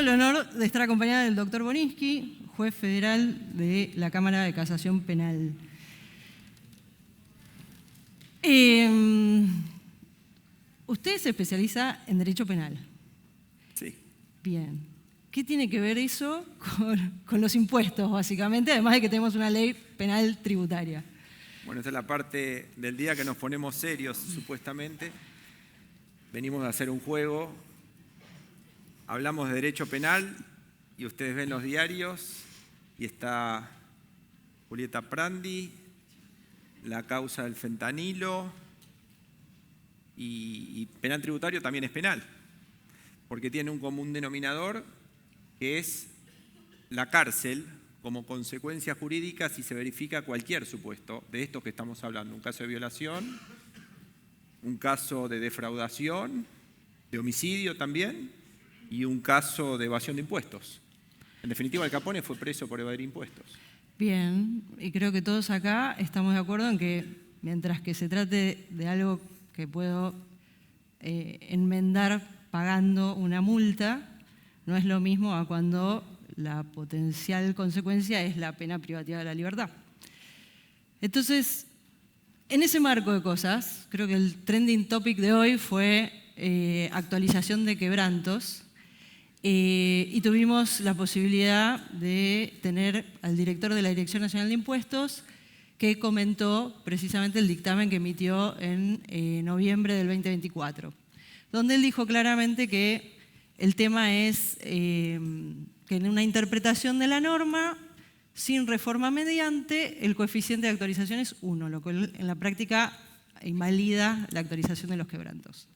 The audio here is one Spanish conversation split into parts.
el honor de estar acompañada del doctor Boninsky, juez federal de la Cámara de Casación Penal. Usted se especializa en Derecho Penal. Sí. Bien. ¿Qué tiene que ver eso con los impuestos, básicamente? Además de que tenemos una ley penal tributaria. Bueno, esta es la parte del día que nos ponemos serios, supuestamente. Venimos a hacer un juego. Hablamos de derecho penal y ustedes ven los diarios y está Julieta Prandi, la causa del fentanilo y penal tributario también es penal, porque tiene un común denominador que es la cárcel como consecuencia jurídica si se verifica cualquier supuesto de estos que estamos hablando, un caso de violación, un caso de defraudación, de homicidio también, y un caso de evasión de impuestos. En definitiva, Al Capone fue preso por evadir impuestos. Bien, y creo que todos acá estamos de acuerdo en que mientras que se trate de algo que puedo enmendar pagando una multa, no es lo mismo a cuando la potencial consecuencia es la pena privativa de la libertad. Entonces, en ese marco de cosas, creo que el trending topic de hoy fue actualización de quebrantos. Y tuvimos la posibilidad de tener al director de la Dirección Nacional de Impuestos que comentó precisamente el dictamen que emitió en noviembre del 2024, donde él dijo claramente que el tema es que en una interpretación de la norma, sin reforma mediante, el coeficiente de actualización es 1, lo cual en la práctica invalida la actualización de los quebrantos.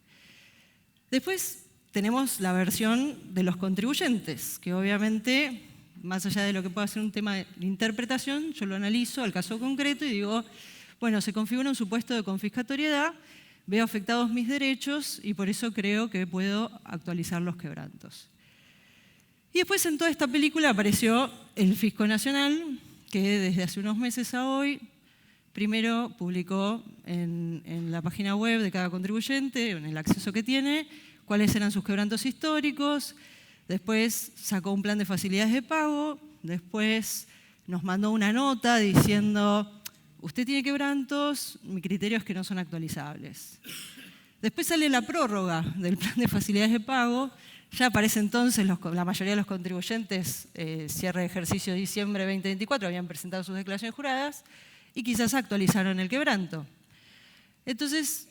Después tenemos la versión de los contribuyentes, que obviamente, más allá de lo que pueda ser un tema de interpretación, yo lo analizo al caso concreto y digo, bueno, se configura un supuesto de confiscatoriedad, veo afectados mis derechos y por eso creo que puedo actualizar los quebrantos. Y después en toda esta película apareció el Fisco Nacional, que desde hace unos meses a hoy, primero publicó en la página web de cada contribuyente, en el acceso que tiene, cuáles eran sus quebrantos históricos, después sacó un plan de facilidades de pago, después nos mandó una nota diciendo, usted tiene quebrantos, mi criterio es que no son actualizables. Después sale la prórroga del plan de facilidades de pago, ya aparece entonces la mayoría de los contribuyentes, cierre de ejercicio de diciembre de 2024, habían presentado sus declaraciones juradas y quizás actualizaron el quebranto. Entonces,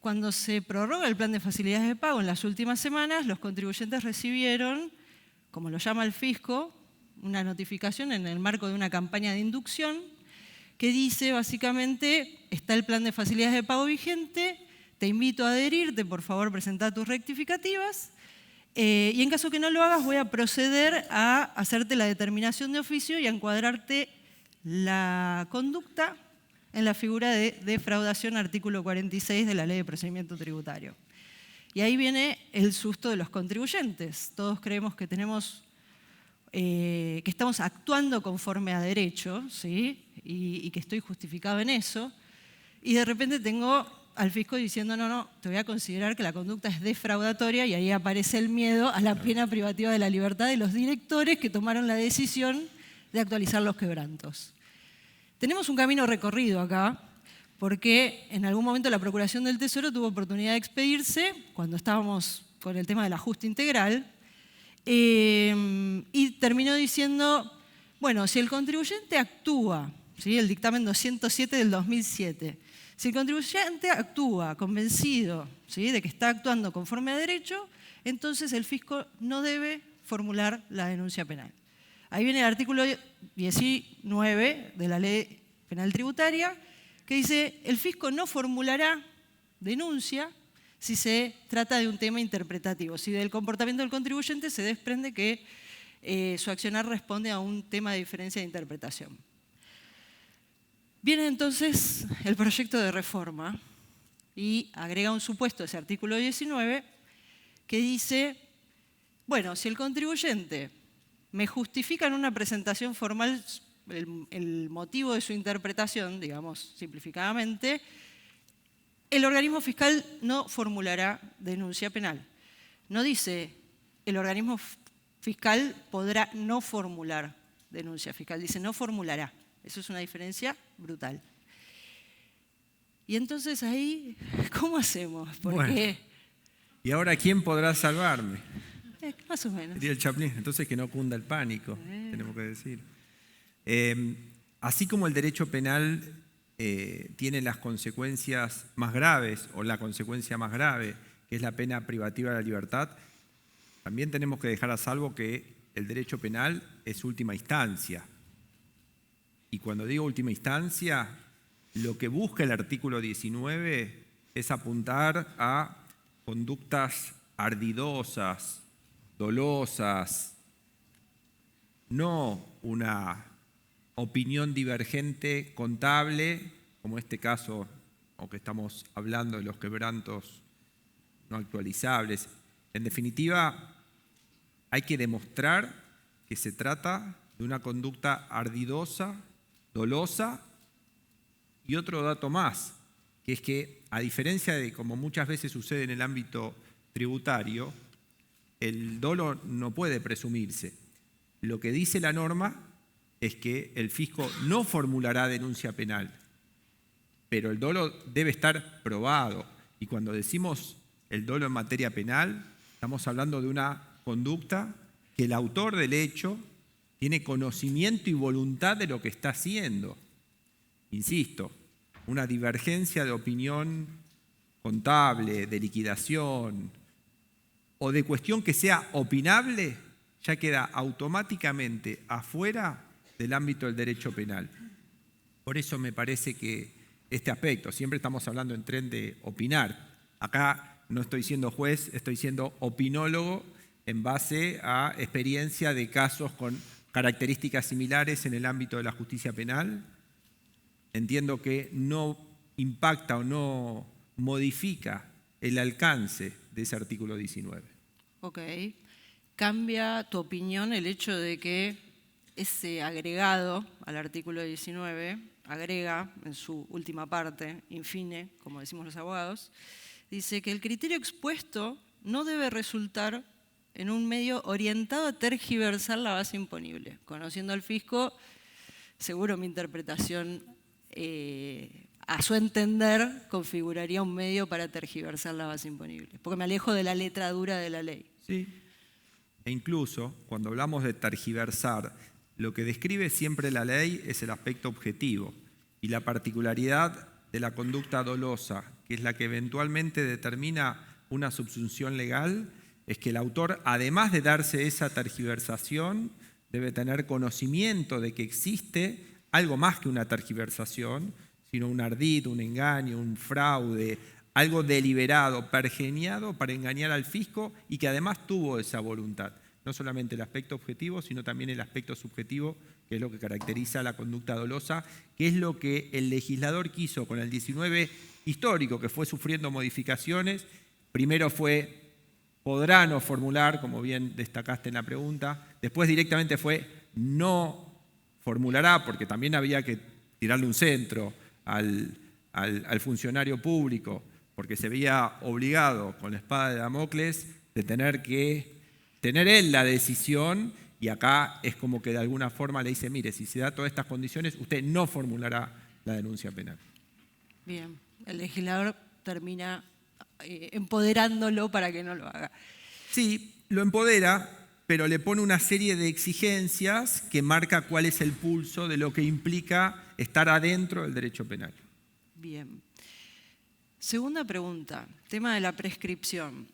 cuando se prorroga el plan de facilidades de pago en las últimas semanas, los contribuyentes recibieron, como lo llama el fisco, una notificación en el marco de una campaña de inducción que dice básicamente, está el plan de facilidades de pago vigente, te invito a adherirte, por favor presenta tus rectificativas y en caso que no lo hagas voy a proceder a hacerte la determinación de oficio y a encuadrarte la conducta en la figura de defraudación, artículo 46 de la Ley de Procedimiento Tributario. Y ahí viene el susto de los contribuyentes. Todos creemos que que estamos actuando conforme a derecho, ¿sí? y que estoy justificado en eso, y de repente tengo al fisco diciendo, no, te voy a considerar que la conducta es defraudatoria, y ahí aparece el miedo a la pena privativa de la libertad de los directores que tomaron la decisión de actualizar los quebrantos. Tenemos un camino recorrido acá, porque en algún momento la Procuración del Tesoro tuvo oportunidad de expedirse, cuando estábamos con el tema del ajuste integral, y terminó diciendo, bueno, si el contribuyente actúa, ¿sí? El dictamen 207 del 2007, si el contribuyente actúa convencido, ¿sí? de que está actuando conforme a derecho, entonces el fisco no debe formular la denuncia penal. Ahí viene el artículo 19 de la Ley Penal Tributaria, que dice, el fisco no formulará denuncia si se trata de un tema interpretativo, si del comportamiento del contribuyente se desprende que su accionar responde a un tema de diferencia de interpretación. Viene entonces el proyecto de reforma y agrega un supuesto, ese artículo 19, que dice, bueno, si el contribuyente me justifica en una presentación formal el motivo de su interpretación, digamos simplificadamente, el organismo fiscal no formulará denuncia penal. No dice el organismo fiscal podrá no formular denuncia fiscal. Dice no formulará. Eso es una diferencia brutal. Y entonces ahí, ¿cómo hacemos? Porque ¿Y ahora quién podrá salvarme? Más o menos. Diría el Chaplin. Entonces que no cunda el pánico, tenemos que decir. Así como el derecho penal tiene las consecuencias más graves, o la consecuencia más grave, que es la pena privativa de la libertad, también tenemos que dejar a salvo que el derecho penal es última instancia. Y cuando digo última instancia, lo que busca el artículo 19 es apuntar a conductas ardidosas, dolosas, no una opinión divergente contable, como este caso, o que estamos hablando de los quebrantos no actualizables. En definitiva, hay que demostrar que se trata de una conducta ardidosa, dolosa, y otro dato más, que es que, a diferencia de como muchas veces sucede en el ámbito tributario, el dolo no puede presumirse. Lo que dice la norma es que el fisco no formulará denuncia penal, pero el dolo debe estar probado. Y cuando decimos el dolo en materia penal, estamos hablando de una conducta que el autor del hecho tiene conocimiento y voluntad de lo que está haciendo. Insisto, una divergencia de opinión contable, de liquidación o de cuestión que sea opinable, ya queda automáticamente afuera del ámbito del derecho penal. Por eso me parece que este aspecto, siempre estamos hablando en tren de opinar. Acá no estoy siendo juez, estoy siendo opinólogo en base a experiencia de casos con características similares en el ámbito de la justicia penal. Entiendo que no impacta o no modifica el alcance de ese artículo 19. Ok. ¿Cambia tu opinión el hecho de que ese agregado al artículo 19 agrega en su última parte, in fine, como decimos los abogados, dice que el criterio expuesto no debe resultar en un medio orientado a tergiversar la base imponible? Conociendo al fisco, seguro mi interpretación a su entender configuraría un medio para tergiversar la base imponible, porque me alejo de la letra dura de la ley. Sí. E incluso cuando hablamos de tergiversar, lo que describe siempre la ley es el aspecto objetivo y la particularidad de la conducta dolosa, que es la que eventualmente determina una subsunción legal, es que el autor, además de darse esa tergiversación, debe tener conocimiento de que existe algo más que una tergiversación, sino un ardid, un engaño, un fraude, algo deliberado, pergeniado para engañar al fisco y que además tuvo esa voluntad. No solamente el aspecto objetivo, sino también el aspecto subjetivo, que es lo que caracteriza la conducta dolosa, que es lo que el legislador quiso con el 19 histórico, que fue sufriendo modificaciones. Primero fue podrá no formular, como bien destacaste en la pregunta. Después directamente fue no formulará, porque también había que tirarle un centro al funcionario público, porque se veía obligado con la espada de Damocles de tener que tener él la decisión, y acá es como que de alguna forma le dice, mire, si se da todas estas condiciones, usted no formulará la denuncia penal. Bien, el legislador termina empoderándolo para que no lo haga. Sí, lo empodera, pero le pone una serie de exigencias que marca cuál es el pulso de lo que implica estar adentro del derecho penal. Bien. Segunda pregunta, tema de la prescripción.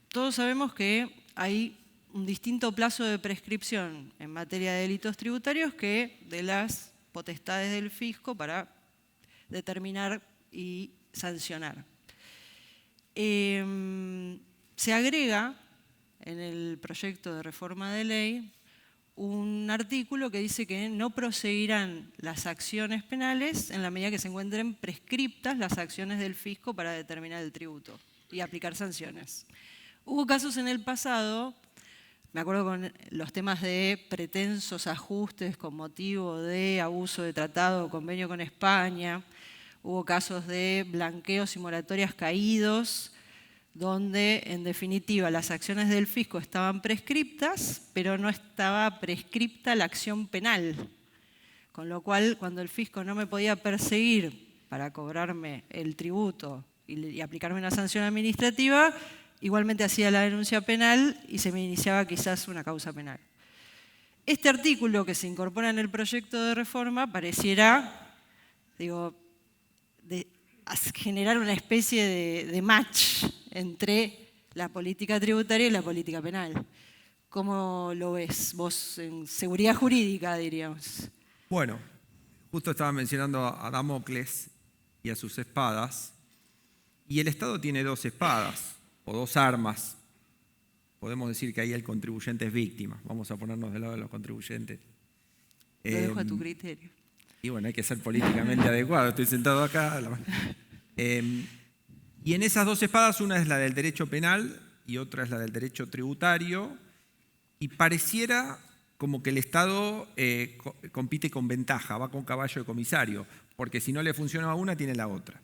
Todos sabemos que hay un distinto plazo de prescripción en materia de delitos tributarios que de las potestades del fisco para determinar y sancionar. Se agrega en el proyecto de reforma de ley un artículo que dice que no proseguirán las acciones penales en la medida que se encuentren prescriptas las acciones del fisco para determinar el tributo y aplicar sanciones. Hubo casos en el pasado, me acuerdo con los temas de pretensos ajustes con motivo de abuso de tratado o convenio con España, hubo casos de blanqueos y moratorias caídos donde en definitiva las acciones del fisco estaban prescriptas, pero no estaba prescripta la acción penal. Con lo cual, cuando el fisco no me podía perseguir para cobrarme el tributo y aplicarme una sanción administrativa, igualmente hacía la denuncia penal y se me iniciaba quizás una causa penal. Este artículo que se incorpora en el proyecto de reforma pareciera, generar una especie de match entre la política tributaria y la política penal. ¿Cómo lo ves vos en seguridad jurídica, diríamos? Bueno, justo estaba mencionando a Damocles y a sus espadas, y el Estado tiene dos espadas, o dos armas. Podemos decir que ahí el contribuyente es víctima. Vamos a ponernos del lado de los contribuyentes. Lo dejo a tu criterio. Y bueno, hay que ser políticamente adecuado. Estoy sentado acá. Y en esas dos espadas, una es la del derecho penal y otra es la del derecho tributario. Y pareciera como que el Estado compite con ventaja, va con caballo de comisario, porque si no le funciona a una, tiene la otra.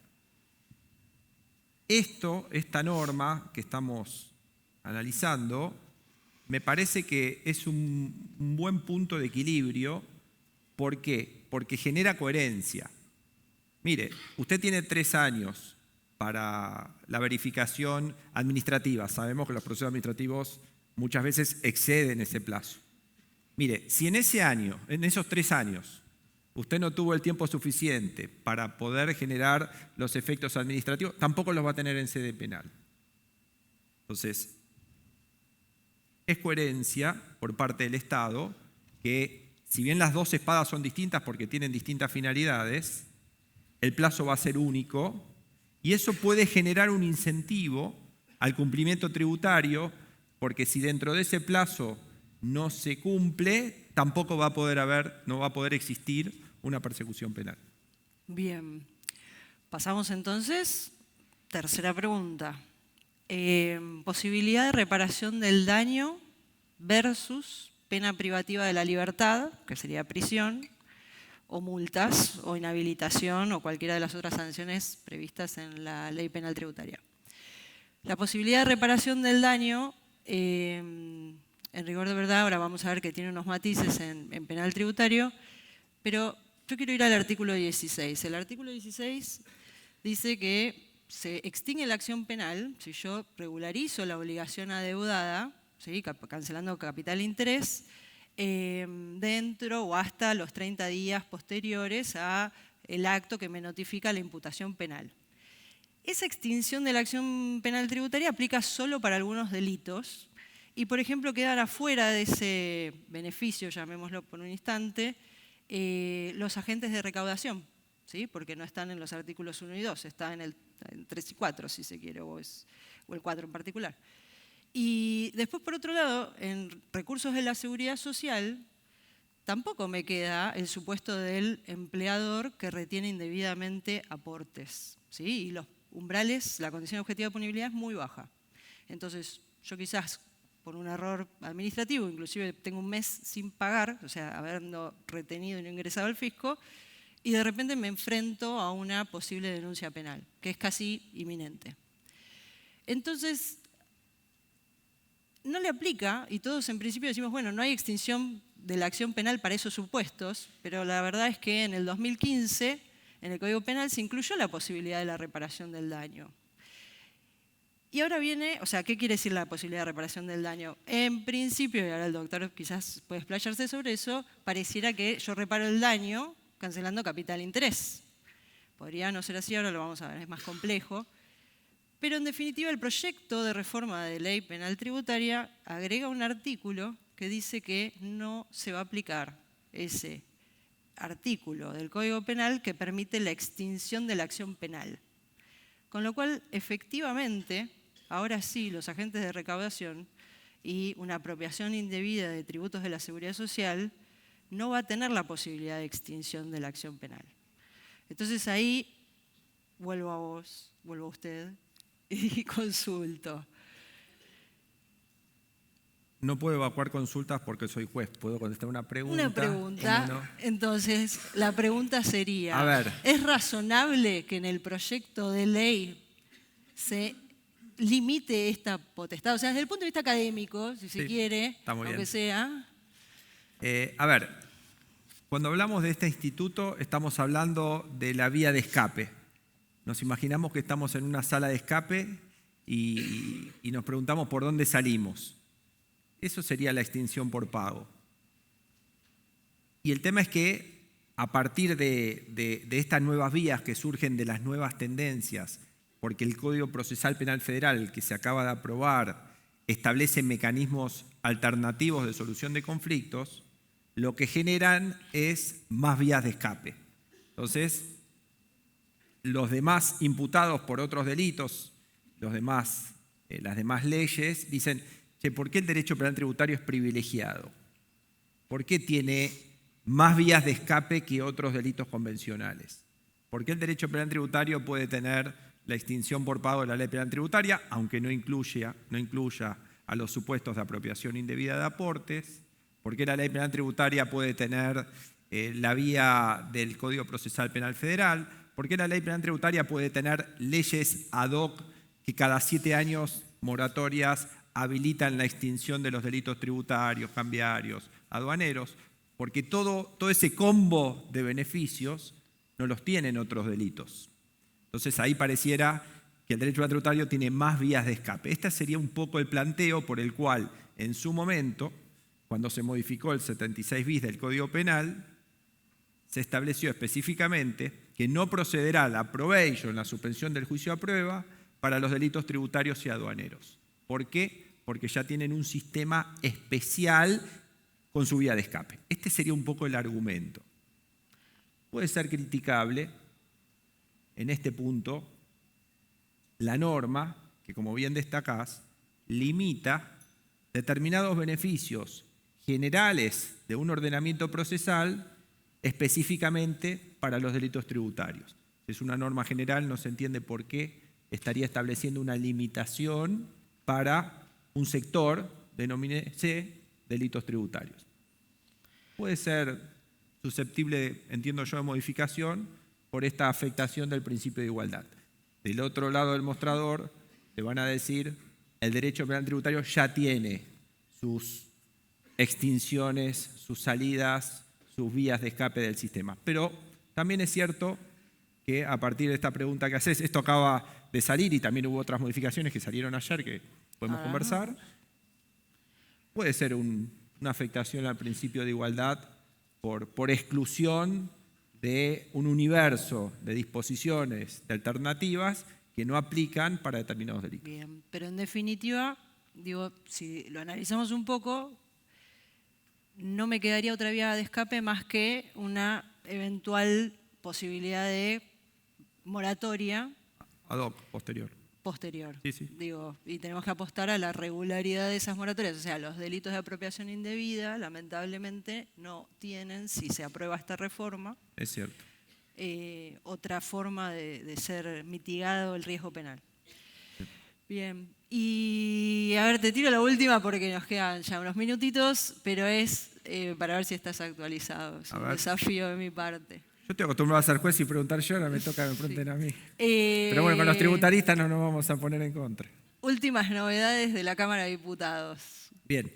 Esta norma que estamos analizando, me parece que es un buen punto de equilibrio. ¿Por qué? Porque genera coherencia. Mire, usted tiene 3 años para la verificación administrativa. Sabemos que los procesos administrativos muchas veces exceden ese plazo. Mire, si en esos 3 años, usted no tuvo el tiempo suficiente para poder generar los efectos administrativos, tampoco los va a tener en sede penal. Entonces, es coherencia por parte del Estado que, si bien las dos espadas son distintas porque tienen distintas finalidades, el plazo va a ser único y eso puede generar un incentivo al cumplimiento tributario, porque si dentro de ese plazo no se cumple, tampoco no va a poder existir una persecución penal. Bien. Pasamos entonces, tercera pregunta. Posibilidad de reparación del daño versus pena privativa de la libertad, que sería prisión, o multas, o inhabilitación, o cualquiera de las otras sanciones previstas en la ley penal tributaria. La posibilidad de reparación del daño, en rigor de verdad, ahora vamos a ver que tiene unos matices en penal tributario, pero yo quiero ir al artículo 16. El artículo 16 dice que se extingue la acción penal si yo regularizo la obligación adeudada, ¿sí? Cancelando capital e interés, dentro o hasta los 30 días posteriores al acto que me notifica la imputación penal. Esa extinción de la acción penal tributaria aplica solo para algunos delitos y, por ejemplo, quedan afuera de ese beneficio, llamémoslo por un instante, los agentes de recaudación, ¿sí? Porque no están en los artículos 1 y 2, está en el 3 y 4, si se quiere, o el 4 en particular. Y después, por otro lado, en recursos de la seguridad social, tampoco me queda el supuesto del empleador que retiene indebidamente aportes, ¿sí? Y los umbrales, la condición objetiva de punibilidad es muy baja. Entonces, yo quizás por un error administrativo, inclusive tengo un mes sin pagar, o sea, habiendo retenido y no ingresado al fisco, y de repente me enfrento a una posible denuncia penal, que es casi inminente. Entonces, no le aplica, y todos en principio decimos, bueno, no hay extinción de la acción penal para esos supuestos, pero la verdad es que en el 2015, en el Código Penal, se incluyó la posibilidad de la reparación del daño. Y ahora viene, o sea, ¿qué quiere decir la posibilidad de reparación del daño? En principio, y ahora el doctor quizás puede explayarse sobre eso, pareciera que yo reparo el daño cancelando capital e interés. Podría no ser así, ahora lo vamos a ver, es más complejo. Pero en definitiva, el proyecto de reforma de ley penal tributaria agrega un artículo que dice que no se va a aplicar ese artículo del Código Penal que permite la extinción de la acción penal. Con lo cual, efectivamente, ahora sí, los agentes de recaudación y una apropiación indebida de tributos de la seguridad social no va a tener la posibilidad de extinción de la acción penal. Entonces ahí vuelvo a vos, vuelvo a usted y consulto. No puedo evacuar consultas porque soy juez. ¿Puedo contestar una pregunta? Una pregunta. No? Entonces, la pregunta sería, a ver. ¿es razonable que en el proyecto de ley se limite esta potestad. O sea, desde el punto de vista académico, si se quiere, está muy aunque bien. sea. A ver, cuando hablamos de este instituto, estamos hablando de la vía de escape. Nos imaginamos que estamos en una sala de escape y nos preguntamos por dónde salimos. Eso sería la extinción por pago. Y el tema es que a partir de estas nuevas vías que surgen de las nuevas tendencias, porque el Código Procesal Penal Federal que se acaba de aprobar establece mecanismos alternativos de solución de conflictos, lo que generan es más vías de escape. Entonces, los demás imputados por otros delitos, las demás leyes, dicen, ¿por qué el derecho penal tributario es privilegiado? ¿Por qué tiene más vías de escape que otros delitos convencionales? ¿Por qué el derecho penal tributario puede tener la extinción por pago de la ley penal tributaria, aunque no incluya a los supuestos de apropiación indebida de aportes? ¿Por qué la ley penal tributaria puede tener la vía del Código Procesal Penal Federal? ¿Por qué la ley penal tributaria puede tener leyes ad hoc que cada 7 años moratorias habilitan la extinción de los delitos tributarios, cambiarios, aduaneros? Porque todo ese combo de beneficios no los tienen otros delitos. Entonces ahí pareciera que el derecho penal tributario tiene más vías de escape. Este sería un poco el planteo por el cual en su momento, cuando se modificó el 76 bis del Código Penal, se estableció específicamente que no procederá la probation, la suspensión del juicio a prueba, para los delitos tributarios y aduaneros. ¿Por qué? Porque ya tienen un sistema especial con su vía de escape. Este sería un poco el argumento. Puede ser criticable en este punto la norma, que como bien destacás, limita determinados beneficios generales de un ordenamiento procesal específicamente para los delitos tributarios. Si es una norma general, no se entiende por qué estaría estableciendo una limitación para un sector, denomínese delitos tributarios. Puede ser susceptible, entiendo yo, de modificación por esta afectación del principio de igualdad. Del otro lado del mostrador te van a decir el derecho penal tributario ya tiene sus extinciones, sus salidas, sus vías de escape del sistema. Pero también es cierto que a partir de esta pregunta que haces, esto acaba de salir y también hubo otras modificaciones que salieron ayer que podemos conversar, puede ser una afectación al principio de igualdad por exclusión de un universo de disposiciones, de alternativas que no aplican para determinados delitos. Bien, pero en definitiva, digo, si lo analizamos un poco, no me quedaría otra vía de escape más que una eventual posibilidad de moratoria Ad hoc, posterior. Sí. Digo, y tenemos que apostar a la regularidad de esas moratorias. O sea, los delitos de apropiación indebida, lamentablemente, no tienen, si se aprueba esta reforma, es cierto, otra forma de ser mitigado el riesgo penal. Bien, y a ver, te tiro la última porque nos quedan ya unos minutitos, pero es para ver si estás actualizado. Es un desafío de mi parte. Yo estoy acostumbrado a ser juez y preguntar yo, ahora me toca que me pregunten a mí. Pero bueno, con los tributaristas no nos vamos a poner en contra. Últimas novedades de la Cámara de Diputados. Bien,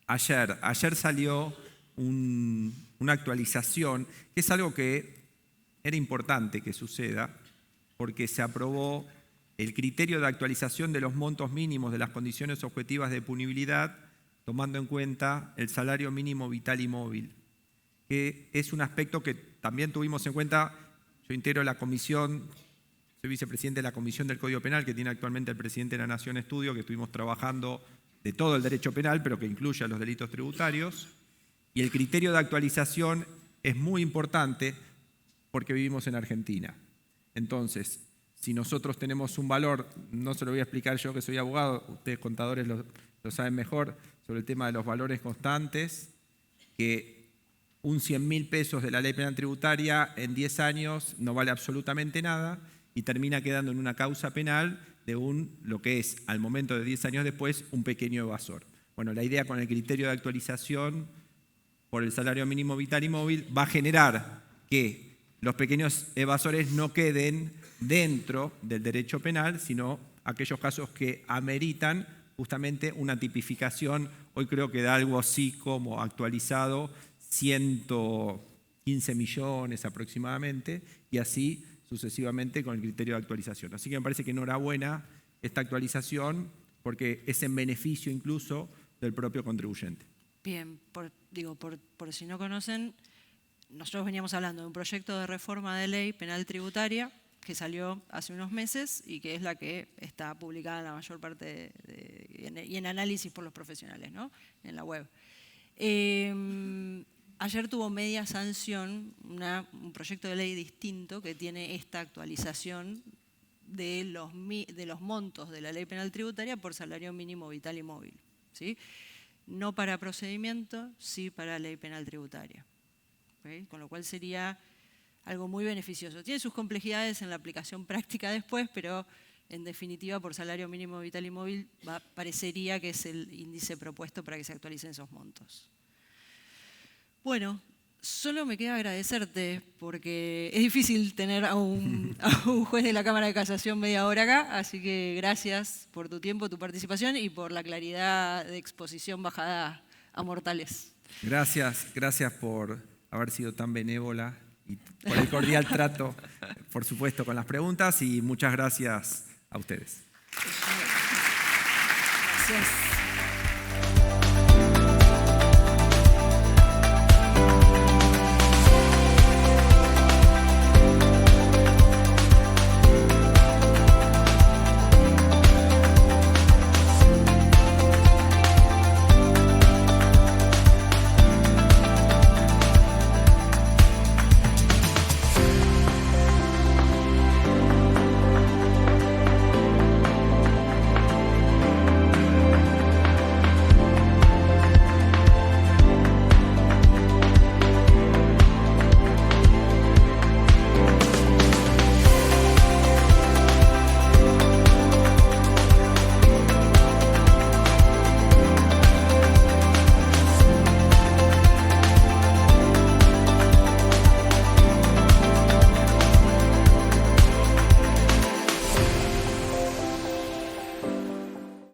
ayer salió una actualización, que es algo que era importante que suceda, porque se aprobó el criterio de actualización de los montos mínimos de las condiciones objetivas de punibilidad, tomando en cuenta el salario mínimo vital y móvil, que es un aspecto que también tuvimos en cuenta. Yo integro la comisión, soy vicepresidente de la Comisión del Código Penal, que tiene actualmente el presidente de la Nación Estudio, que estuvimos trabajando de todo el derecho penal, pero que incluye a los delitos tributarios. Y el criterio de actualización es muy importante porque vivimos en Argentina. Entonces, si nosotros tenemos un valor, no se lo voy a explicar yo que soy abogado, ustedes contadores lo saben mejor, sobre el tema de los valores constantes, que un 100.000 pesos de la ley penal tributaria en 10 años no vale absolutamente nada y termina quedando en una causa penal de lo que es, al momento de 10 años después, un pequeño evasor. Bueno, la idea con el criterio de actualización por el salario mínimo vital y móvil va a generar que los pequeños evasores no queden dentro del derecho penal, sino aquellos casos que ameritan justamente una tipificación. Hoy creo que da algo así como actualizado 115 millones aproximadamente, y así sucesivamente con el criterio de actualización. Así que me parece que enhorabuena esta actualización, porque es en beneficio incluso del propio contribuyente. Bien, por si no conocen, nosotros veníamos hablando de un proyecto de reforma de ley penal tributaria que salió hace unos meses y que es la que está publicada en la mayor parte y en análisis por los profesionales, ¿no? En la web. Ayer tuvo media sanción un proyecto de ley distinto que tiene esta actualización de los montos de la ley penal tributaria por salario mínimo vital y móvil, ¿sí? No para procedimiento, sí para ley penal tributaria. ¿Okay? Con lo cual sería algo muy beneficioso. Tiene sus complejidades en la aplicación práctica después, pero en definitiva por salario mínimo vital y móvil parecería que es el índice propuesto para que se actualicen esos montos. Bueno, solo me queda agradecerte porque es difícil tener a un juez de la Cámara de Casación media hora acá, así que gracias por tu tiempo, tu participación y por la claridad de exposición bajada a mortales. Gracias por haber sido tan benévola y por el cordial trato, por supuesto, con las preguntas, y muchas gracias a ustedes. Gracias.